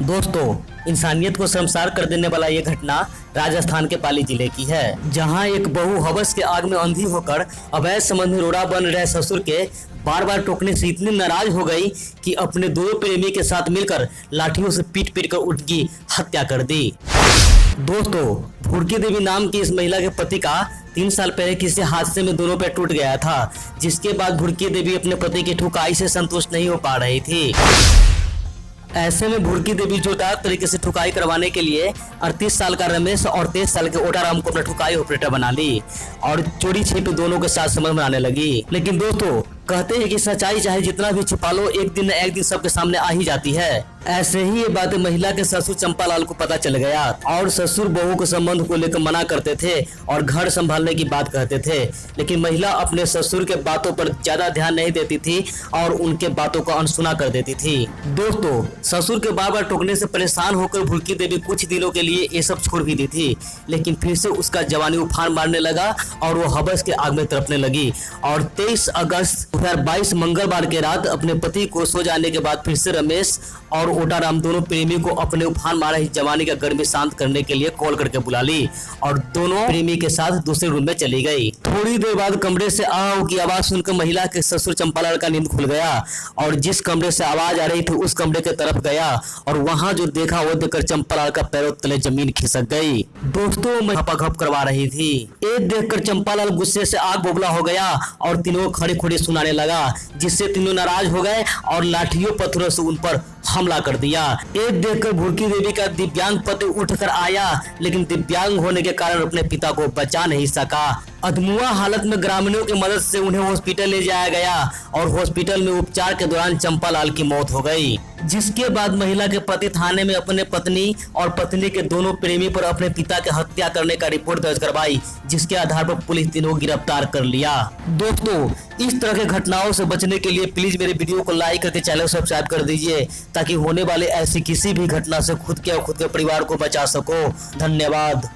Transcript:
दोस्तों, इंसानियत को शर्मसार कर देने वाला ये घटना राजस्थान के पाली जिले की है, जहां एक बहू हवस के आग में अंधी होकर अवैध संबंध में रोड़ा बन रहे ससुर के बार बार टोकने से इतनी नाराज हो गई कि अपने दोनों प्रेमी के साथ मिलकर लाठियों से पीट पीट कर उनकी हत्या कर दी। दोस्तों, भुड़की देवी नाम की इस महिला के पति का 3 साल पहले किसी हादसे में दोनों पैर टूट गया था, जिसके बाद भुड़की देवी अपने पति की ठुकाई से संतुष्ट नहीं हो पा रही थी। ऐसे में भुड़की देवी जोरदार तरीके से ठुकाई करवाने के लिए 38 साल का रमेश और 23 साल के ओटाराम को अपना ठुकाई ऑपरेटर बना ली और चोरी छिपे दोनों के साथ संबंध बनाने लगी। लेकिन दोस्तों, कहते हैं कि सच्चाई चाहे जितना भी छिपा लो, एक दिन न एक दिन सबके सामने आ ही जाती है। ऐसे ही ये बात महिला के ससुर चंपालाल को पता चल गया और ससुर बहू के संबंध को लेकर मना करते थे और घर संभालने की बात कहते थे, लेकिन महिला अपने ससुर के बातों पर ज्यादा ध्यान नहीं देती थी और उनके बातों को अनसुना कर देती थी। दोस्तों, ससुर के बार बार टोकने से परेशान होकर भुड़की देवी कुछ दिनों के लिए ये सब छोड़ भी दी थी, लेकिन फिर से उसका जवानी उफान मारने लगा और वो हवस के आग में तड़पने लगी और 23 अगस्त 2022 मंगलवार के रात अपने पति को सो जाने के बाद फिर से रमेश और ओटाराम दोनों प्रेमी को अपने उफान मारा ही जवानी का गर्मी शांत करने के लिए कॉल करके बुला ली और दोनों प्रेमी के साथ दूसरे रूम में चली गई। थोड़ी देर बाद कमरे से आओ की आवाज सुनकर महिला के ससुर चंपालाल का नींद खुल गया और जिस कमरे से आवाज आ रही थी उस कमरे के तरफ गया और वहां जो देखा वो देखकर चंपालाल का पैरों तले जमीन खिसक गई। दोस्तों, मैं हपाघप करवा रही थी। ये देखकर चंपालाल गुस्से से आग बोगला हो गया और तीनों खड़े खड़े सुनाने लगा, जिससे तीनों नाराज हो गए और लाठियों पत्थरों से उन पर हमला कर दिया। ये देखकर भुड़की देवी का दिव्यांग पति उठकर आया, लेकिन दिव्यांग होने के कारण अपने पिता को बचा नहीं सका। अधमुआ हालत में ग्रामीणों की मदद से उन्हें हॉस्पिटल ले जाया गया और हॉस्पिटल में उपचार के दौरान चंपालाल की मौत हो गई, जिसके बाद महिला के पति थाने में अपने पत्नी और पत्नी के दोनों प्रेमी पर अपने पिता की हत्या करने का रिपोर्ट दर्ज करवाई, जिसके आधार पर पुलिस तीनों को गिरफ्तार कर लिया। दोस्तों, इस तरह के घटनाओं से बचने के लिए प्लीज मेरे वीडियो को लाइक करके चैनल को सब्सक्राइब कर दीजिए, ताकि होने वाले ऐसी किसी भी घटना से खुद के और खुद के परिवार को बचा सको। धन्यवाद।